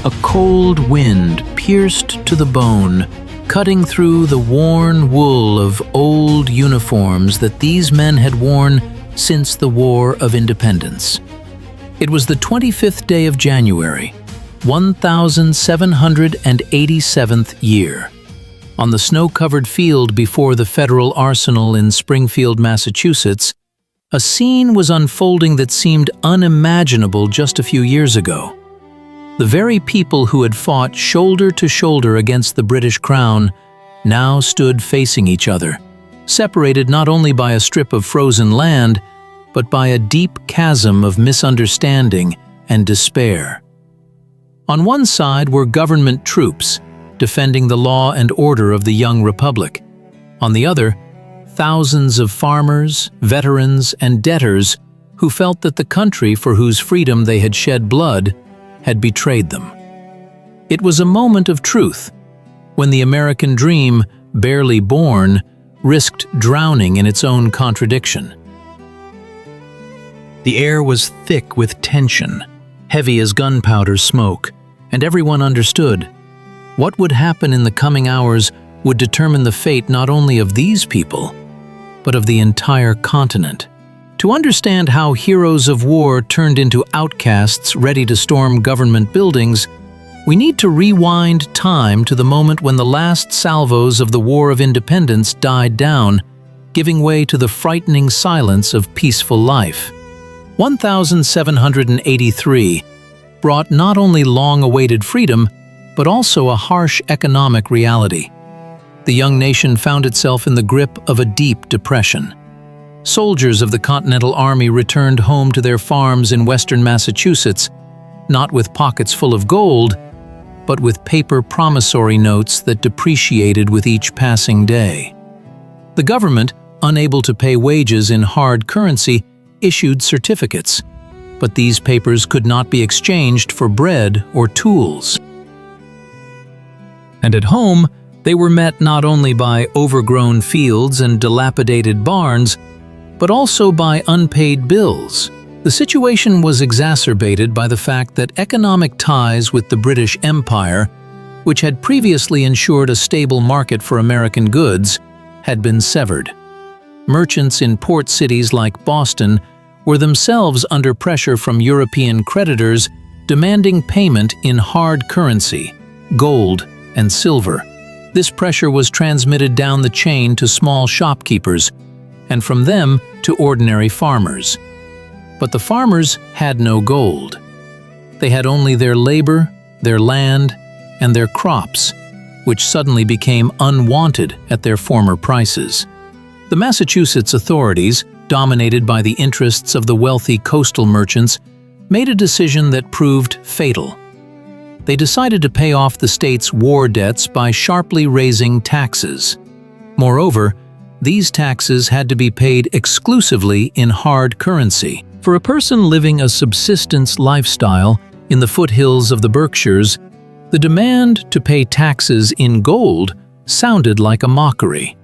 A cold wind pierced to the bone, cutting through the worn wool of old uniforms that these men had worn since the War of Independence. It was the 25th day of January, 1787th year. On the snow-covered field before the Federal Arsenal in Springfield, Massachusetts, a scene was unfolding that seemed unimaginable just a few years ago. The very people who had fought shoulder to shoulder against the British Crown now stood facing each other, separated not only by a strip of frozen land, but by a deep chasm of misunderstanding and despair. On one side were government troops, defending the law and order of the young republic. On the other, thousands of farmers, veterans, and debtors who felt that the country for whose freedom they had shed blood had betrayed them. It was a moment of truth, when the American dream, barely born, risked drowning in its own contradiction. The air was thick with tension, heavy as gunpowder smoke, and everyone understood what would happen in the coming hours would determine the fate not only of these people, but of the entire continent. To understand how heroes of war turned into outcasts ready to storm government buildings, we need to rewind time to the moment when the last salvos of the War of Independence died down, giving way to the frightening silence of peaceful life. 1783 brought not only long-awaited freedom, but also a harsh economic reality. The young nation found itself in the grip of a deep depression. Soldiers of the Continental Army returned home to their farms in western Massachusetts, not with pockets full of gold, but with paper promissory notes that depreciated with each passing day. The government, unable to pay wages in hard currency, issued certificates, but these papers could not be exchanged for bread or tools. And at home, they were met not only by overgrown fields and dilapidated barns, but also by unpaid bills. The situation was exacerbated by the fact that economic ties with the British Empire, which had previously ensured a stable market for American goods, had been severed. Merchants in port cities like Boston were themselves under pressure from European creditors demanding payment in hard currency, gold and silver. This pressure was transmitted down the chain to small shopkeepers, and from them to ordinary farmers. But the farmers had no gold. They had only their labor, their land, and their crops, which suddenly became unwanted at their former prices. The Massachusetts authorities, dominated by the interests of the wealthy coastal merchants, made a decision that proved fatal. They decided to pay off the state's war debts by sharply raising taxes. Moreover, these taxes had to be paid exclusively in hard currency. For a person living a subsistence lifestyle in the foothills of the Berkshires, the demand to pay taxes in gold sounded like a mockery.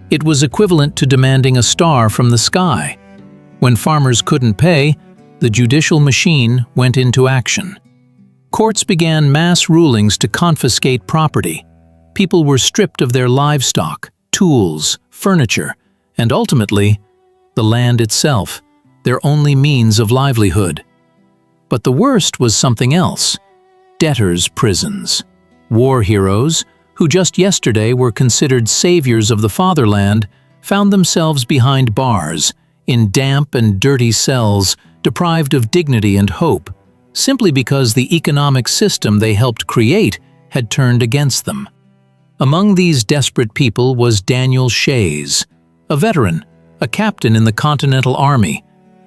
It was equivalent to demanding a star from the sky. When farmers couldn't pay, the judicial machine went into action. Courts began mass rulings to confiscate property. People were stripped of their livestock, tools, furniture, and ultimately, the land itself, their only means of livelihood. But the worst was something else: debtors' prisons. War heroes, who just yesterday were considered saviors of the fatherland, found themselves behind bars, in damp and dirty cells, deprived of dignity and hope, simply because the economic system they helped create had turned against them. Among these desperate people was Daniel Shays, a veteran, a captain in the Continental Army,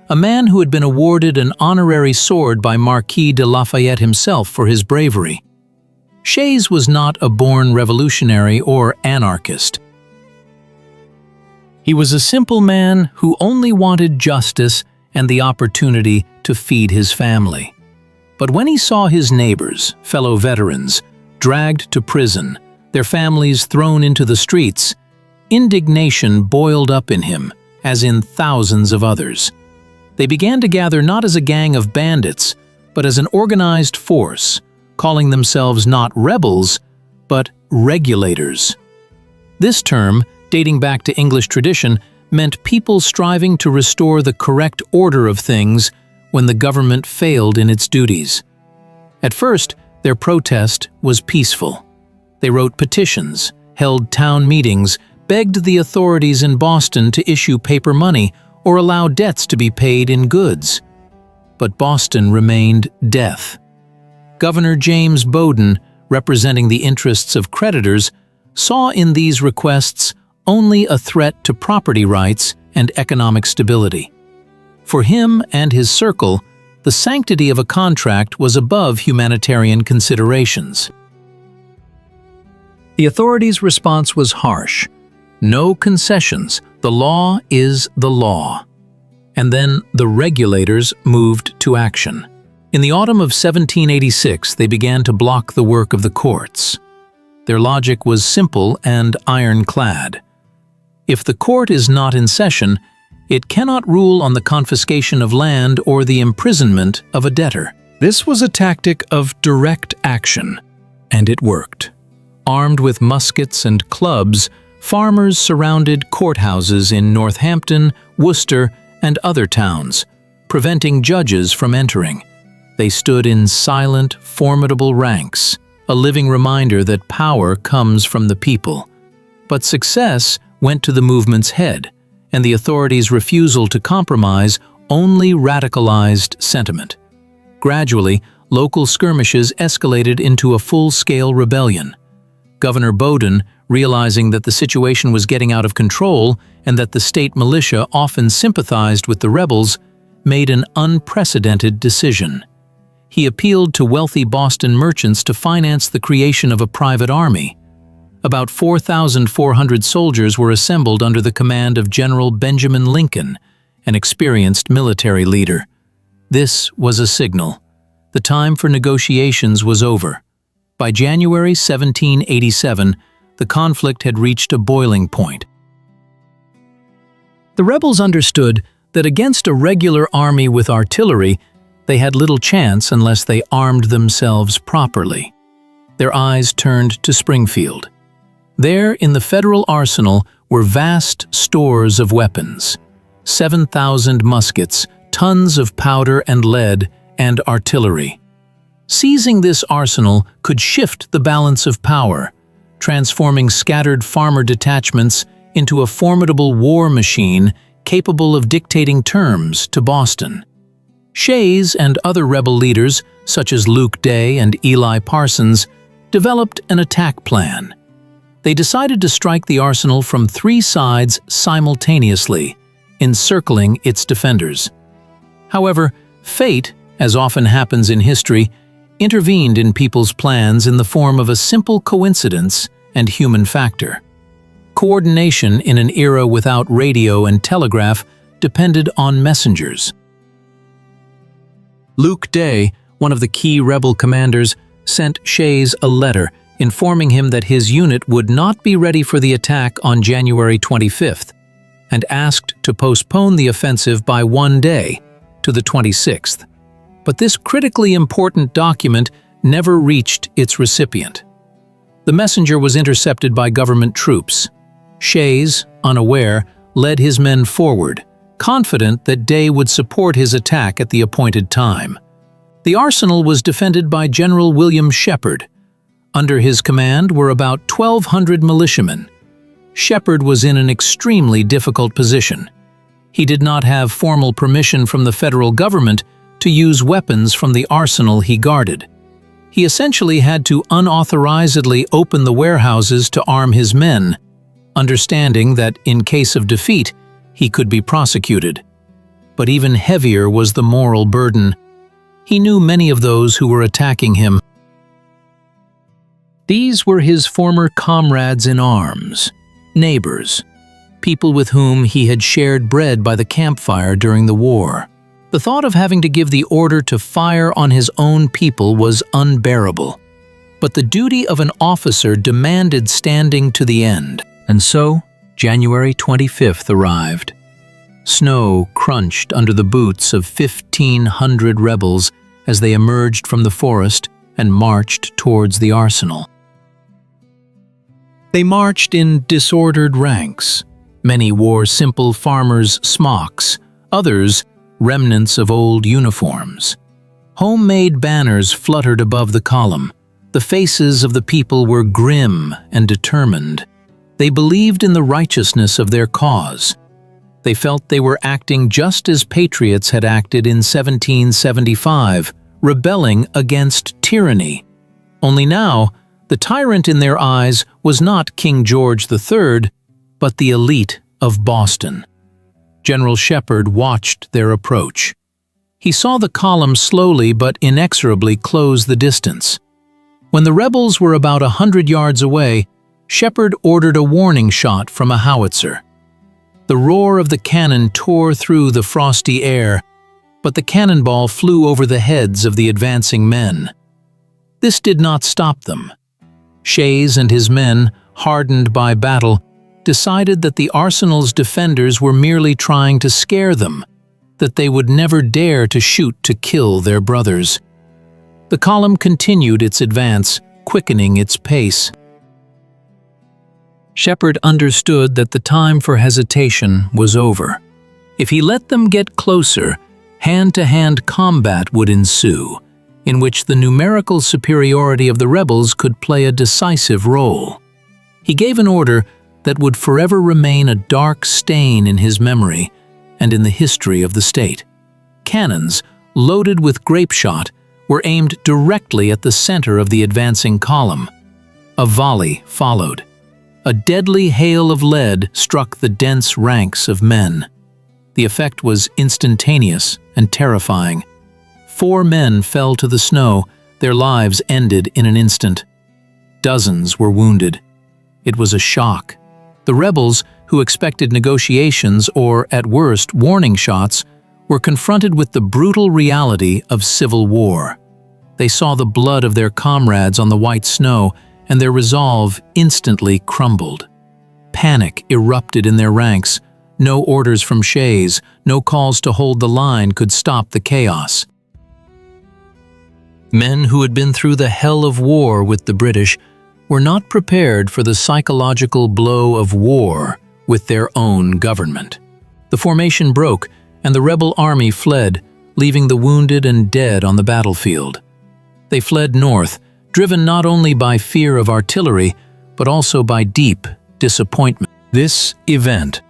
a man who had been awarded an honorary sword by Marquis de Lafayette himself for his bravery. Shays was not a born revolutionary or anarchist. He was a simple man who only wanted justice and the opportunity to feed his family. But when he saw his neighbors, fellow veterans, dragged to prison, their families thrown into the streets, indignation boiled up in him, as in thousands of others. They began to gather not as a gang of bandits, but as an organized force, calling themselves not rebels, but regulators. This term, dating back to English tradition, meant people striving to restore the correct order of things when the government failed in its duties. At first, their protest was peaceful. They wrote petitions, held town meetings, begged the authorities in Boston to issue paper money or allow debts to be paid in goods. But Boston remained deaf. Governor James Bowdoin, representing the interests of creditors, saw in these requests only a threat to property rights and economic stability. For him and his circle, the sanctity of a contract was above humanitarian considerations. The authorities' response was harsh. No concessions. The law is the law. And then the regulators moved to action. In the autumn of 1786, they began to block the work of the courts. Their logic was simple and ironclad. If the court is not in session, it cannot rule on the confiscation of land or the imprisonment of a debtor. This was a tactic of direct action, and it worked. Armed with muskets and clubs, farmers surrounded courthouses in Northampton, Worcester, and other towns, preventing judges from entering. They stood in silent, formidable ranks, a living reminder that power comes from the people. But success went to the movement's head, and the authorities' refusal to compromise only radicalized sentiment. Gradually, local skirmishes escalated into a full-scale rebellion. Governor Bowdoin, realizing that the situation was getting out of control and that the state militia often sympathized with the rebels, made an unprecedented decision. He appealed to wealthy Boston merchants to finance the creation of a private army. About 4,400 soldiers were assembled under the command of General Benjamin Lincoln, an experienced military leader. This was a signal. The time for negotiations was over. By January 1787, the conflict had reached a boiling point. The rebels understood that against a regular army with artillery, they had little chance unless they armed themselves properly. Their eyes turned to Springfield. There, in the federal arsenal, were vast stores of weapons, 7,000 muskets, tons of powder and lead, and artillery. Seizing this arsenal could shift the balance of power, transforming scattered farmer detachments into a formidable war machine capable of dictating terms to Boston. Shays and other rebel leaders, such as Luke Day and Eli Parsons, developed an attack plan. They decided to strike the arsenal from 3 sides simultaneously, encircling its defenders. However, fate, as often happens in history, intervened in people's plans in the form of a simple coincidence and human factor. Coordination in an era without radio and telegraph depended on messengers. Luke Day, one of the key rebel commanders, sent Shays a letter informing him that his unit would not be ready for the attack on January 25th, and asked to postpone the offensive by 1 day, to the 26th. But this critically important document never reached its recipient. The messenger was intercepted by government troops. Shays, unaware, led his men forward, confident that Day would support his attack at the appointed time. The arsenal was defended by General William Shepherd. Under his command were about 1,200 militiamen. Shepherd was in an extremely difficult position. He did not have formal permission from the federal government to use weapons from the arsenal he guarded. He essentially had to unauthorizedly open the warehouses to arm his men, understanding that in case of defeat, he could be prosecuted. But even heavier was the moral burden. He knew many of those who were attacking him. These were his former comrades in arms, neighbors, people with whom he had shared bread by the campfire during the war. The thought of having to give the order to fire on his own people was unbearable. But the duty of an officer demanded standing to the end. And so, January 25th arrived. Snow crunched under the boots of 1,500 rebels as they emerged from the forest and marched towards the arsenal. They marched in disordered ranks. Many wore simple farmers' smocks, others remnants of old uniforms. Homemade banners fluttered above the column. The faces of the people were grim and determined. They believed in the righteousness of their cause. They felt they were acting just as patriots had acted in 1775, rebelling against tyranny. Only now, the tyrant in their eyes was not King George III, but the elite of Boston. General Shepherd watched their approach. He saw the column slowly but inexorably close the distance. When the rebels were about 100 yards away, Shepherd ordered a warning shot from a howitzer. The roar of the cannon tore through the frosty air, but the cannonball flew over the heads of the advancing men. This did not stop them. Shays and his men, hardened by battle, decided that the arsenal's defenders were merely trying to scare them, that they would never dare to shoot to kill their brothers. The column continued its advance, quickening its pace. Shepherd understood that the time for hesitation was over. If he let them get closer, hand-to-hand combat would ensue, in which the numerical superiority of the rebels could play a decisive role. He gave an order that would forever remain a dark stain in his memory and in the history of the state. Cannons, loaded with grape shot, were aimed directly at the center of the advancing column. A volley followed. A deadly hail of lead struck the dense ranks of men. The effect was instantaneous and terrifying. 4 men fell to the snow, their lives ended in an instant. Dozens were wounded. It was a shock. The rebels, who expected negotiations or, at worst, warning shots, were confronted with the brutal reality of civil war. They saw the blood of their comrades on the white snow, and their resolve instantly crumbled. Panic erupted in their ranks. No orders from Shays, no calls to hold the line could stop the chaos. Men who had been through the hell of war with the British were not prepared for the psychological blow of war with their own government. The formation broke, and the rebel army fled, leaving the wounded and dead on the battlefield. They fled north, driven not only by fear of artillery, but also by deep disappointment. This event,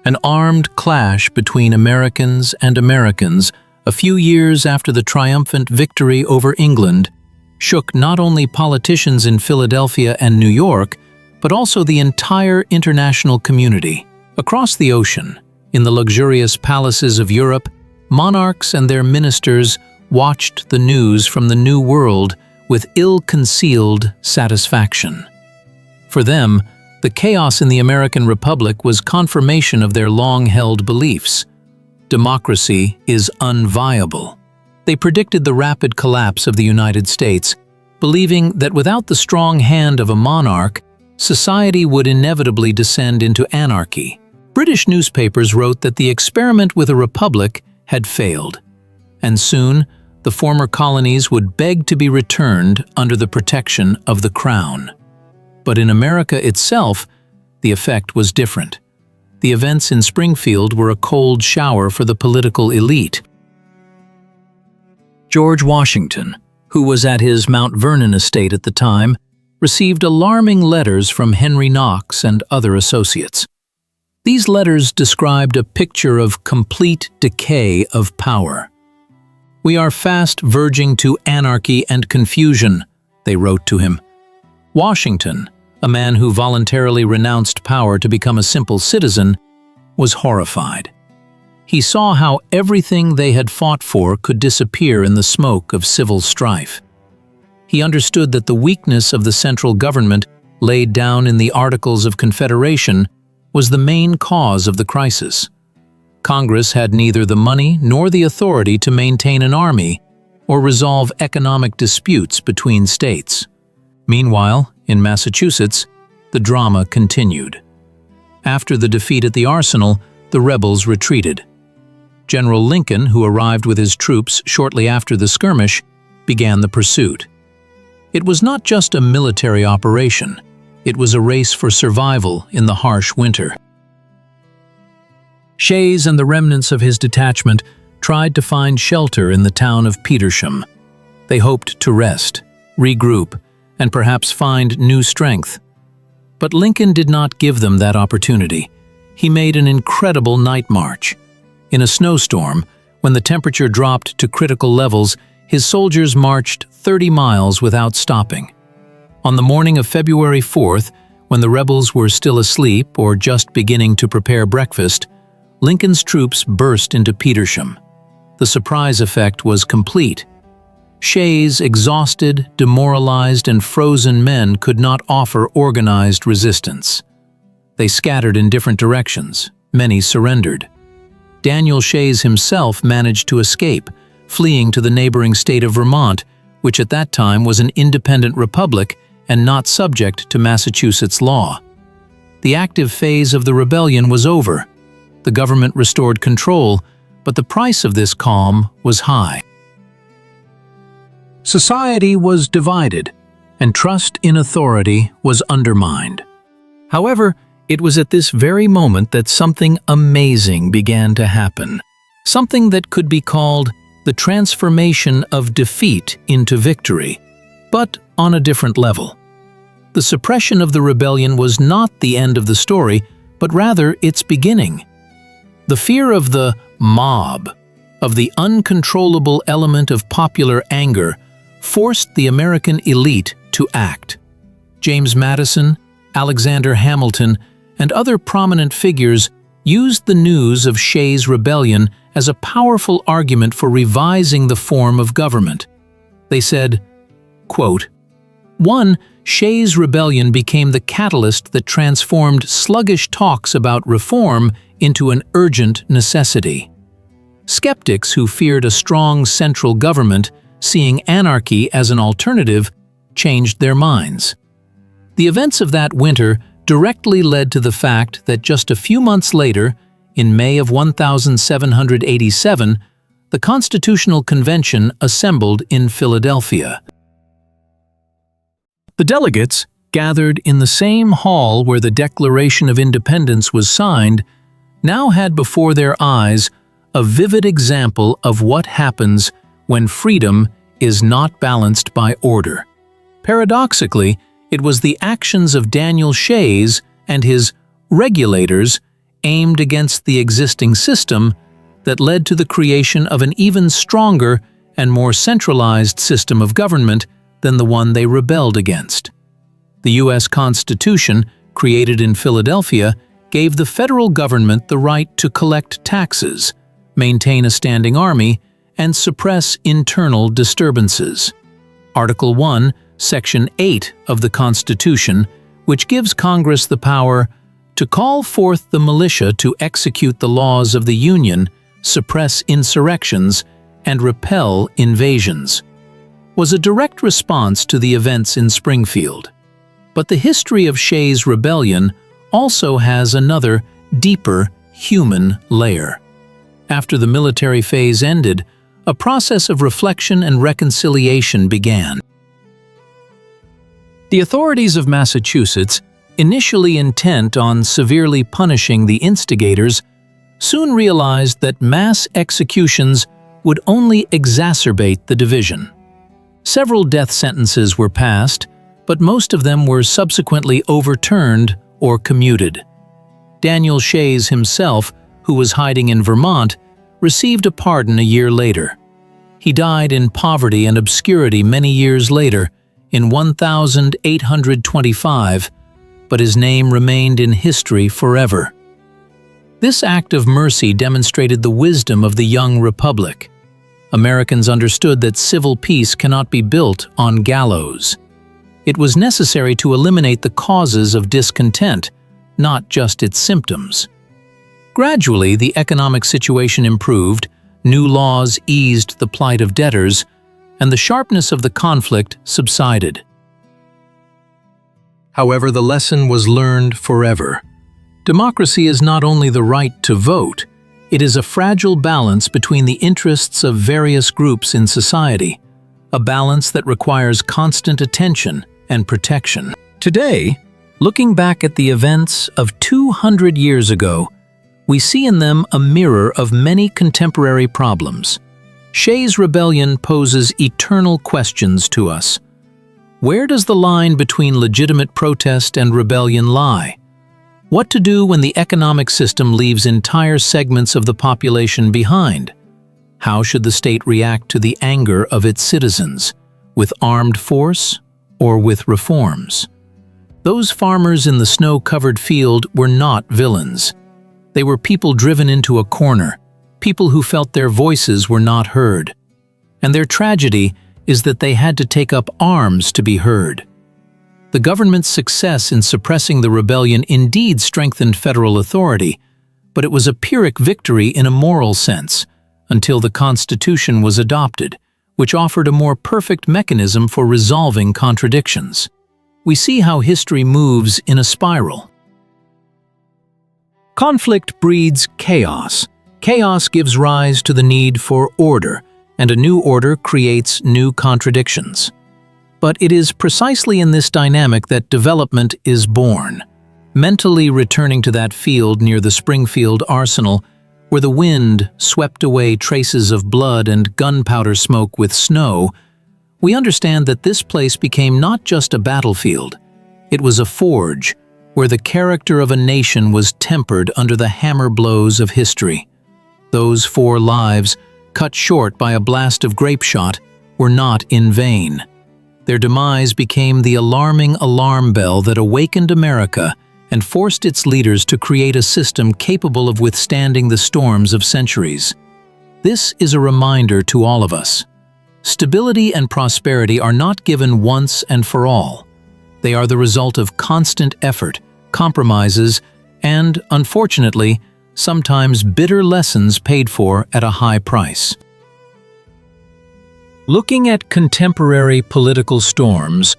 an armed clash between Americans and Americans a few years after the triumphant victory over England, shook not only politicians in Philadelphia and New York, but also the entire international community. Across the ocean, in the luxurious palaces of Europe, monarchs and their ministers watched the news from the New World with ill-concealed satisfaction. For them, the chaos in the American Republic was confirmation of their long-held beliefs. Democracy is unviable. They predicted the rapid collapse of the United States, believing that without the strong hand of a monarch, society would inevitably descend into anarchy. British newspapers wrote that the experiment with a republic had failed, and soon the former colonies would beg to be returned under the protection of the crown. But in America itself, the effect was different. The events in Springfield were a cold shower for the political elite. George Washington, who was at his Mount Vernon estate at the time, received alarming letters from Henry Knox and other associates. These letters described a picture of complete decay of power. "We are fast verging to anarchy and confusion," they wrote to him. Washington, a man who voluntarily renounced power to become a simple citizen, was horrified. He saw how everything they had fought for could disappear in the smoke of civil strife. He understood that the weakness of the central government laid down in the Articles of Confederation was the main cause of the crisis. Congress had neither the money nor the authority to maintain an army or resolve economic disputes between states. Meanwhile, in Massachusetts, the drama continued. After the defeat at the Arsenal, the rebels retreated. General Lincoln, who arrived with his troops shortly after the skirmish, began the pursuit. It was not just a military operation. It was a race for survival in the harsh winter. Shays and the remnants of his detachment tried to find shelter in the town of Petersham. They hoped to rest, regroup, and perhaps find new strength. But Lincoln did not give them that opportunity. He made an incredible night march. In a snowstorm, when the temperature dropped to critical levels, his soldiers marched 30 miles without stopping. On the morning of February 4th, when the rebels were still asleep or just beginning to prepare breakfast, Lincoln's troops burst into Petersham. The surprise effect was complete. Shays' exhausted, demoralized, and frozen men could not offer organized resistance. They scattered in different directions. Many surrendered. Daniel Shays himself managed to escape, fleeing to the neighboring state of Vermont, which at that time was an independent republic and not subject to Massachusetts law. The active phase of the rebellion was over. The government restored control, but the price of this calm was high. Society was divided, and trust in authority was undermined. However, it was at this very moment that something amazing began to happen. Something that could be called the transformation of defeat into victory, but on a different level. The suppression of the rebellion was not the end of the story, but rather its beginning. The fear of the mob, of the uncontrollable element of popular anger, forced the American elite to act. James Madison, Alexander Hamilton, and other prominent figures used the news of Shays' Rebellion as a powerful argument for revising the form of government. They said, quote, "1. Shays' Rebellion became the catalyst that transformed sluggish talks about reform into an urgent necessity. Skeptics who feared a strong central government, seeing anarchy as an alternative, changed their minds. The events of that winter directly led to the fact that just a few months later, in May of 1787, the Constitutional Convention assembled in Philadelphia. The delegates, gathered in the same hall where the Declaration of Independence was signed, now had before their eyes a vivid example of what happens when freedom is not balanced by order. Paradoxically, it was the actions of Daniel Shays and his regulators aimed against the existing system that led to the creation of an even stronger and more centralized system of government than the one they rebelled against. The U.S. Constitution, created in Philadelphia, gave the federal government the right to collect taxes, maintain a standing army, and suppress internal disturbances. Article 1, Section 8 of the Constitution, which gives Congress the power to call forth the militia to execute the laws of the Union, suppress insurrections, and repel invasions, was a direct response to the events in Springfield. But the history of Shays' Rebellion also has another, deeper, human layer. After the military phase ended, a process of reflection and reconciliation began. The authorities of Massachusetts, initially intent on severely punishing the instigators, soon realized that mass executions would only exacerbate the division. Several death sentences were passed, but most of them were subsequently overturned or commuted. Daniel Shays himself, who was hiding in Vermont, received a pardon a year later. He died in poverty and obscurity many years later, in 1825, but his name remained in history forever. This act of mercy demonstrated the wisdom of the young republic. Americans understood that civil peace cannot be built on gallows. It was necessary to eliminate the causes of discontent, not just its symptoms. Gradually, the economic situation improved, new laws eased the plight of debtors, and the sharpness of the conflict subsided. However, the lesson was learned forever. Democracy is not only the right to vote, it is a fragile balance between the interests of various groups in society. a balance that requires constant attention and protection. Today, looking back at the events of 200 years ago, we see in them a mirror of many contemporary problems. Shays Rebellion poses eternal questions to us. Where does the line between legitimate protest and rebellion lie? What to do when the economic system leaves entire segments of the population behind? How should the state react to the anger of its citizens, with armed force or with reforms? Those farmers in the snow-covered field were not villains. They were people driven into a corner, people who felt their voices were not heard. And their tragedy is that they had to take up arms to be heard. The government's success in suppressing the rebellion indeed strengthened federal authority, but it was a Pyrrhic victory in a moral sense, until the Constitution was adopted, which offered a more perfect mechanism for resolving contradictions. We see how history moves in a spiral. Conflict breeds chaos. Chaos gives rise to the need for order, and a new order creates new contradictions. But it is precisely in this dynamic that development is born. Mentally returning to that field near the Springfield arsenal, where the wind swept away traces of blood and gunpowder smoke with snow, we understand that this place became not just a battlefield. It was a forge, where the character of a nation was tempered under the hammer blows of history. Those 4 lives, cut short by a blast of grapeshot, were not in vain. Their demise became the alarming alarm bell that awakened America and forced its leaders to create a system capable of withstanding the storms of centuries. This is a reminder to all of us. Stability and prosperity are not given once and for all. They are the result of constant effort, compromises, and, unfortunately, sometimes bitter lessons paid for at a high price. Looking at contemporary political storms,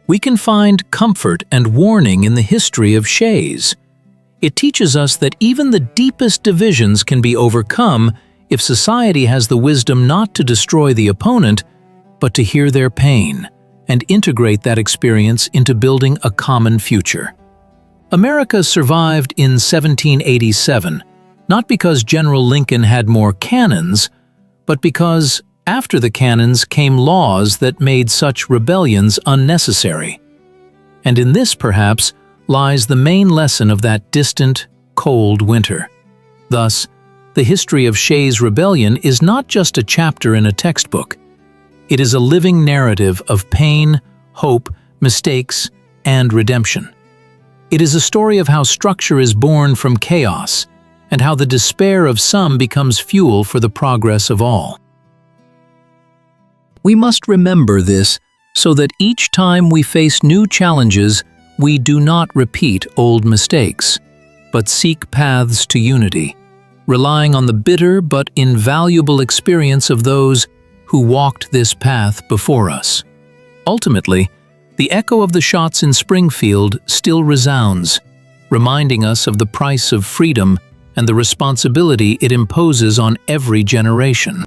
we can find comfort and warning in the history of Shays. It teaches us that even the deepest divisions can be overcome if society has the wisdom not to destroy the opponent, but to hear their pain and integrate that experience into building a common future. America survived in 1787, not because General Lincoln had more cannons, but because after the cannons came laws that made such rebellions unnecessary. And in this, perhaps, lies the main lesson of that distant, cold winter. Thus, the history of Shays Rebellion is not just a chapter in a textbook. It is a living narrative of pain, hope, mistakes, and redemption. It is a story of how structure is born from chaos, and how the despair of some becomes fuel for the progress of all. We must remember this so that each time we face new challenges, we do not repeat old mistakes, but seek paths to unity, relying on the bitter but invaluable experience of those who walked this path before us. Ultimately, the echo of the shots in Springfield still resounds, reminding us of the price of freedom and the responsibility it imposes on every generation.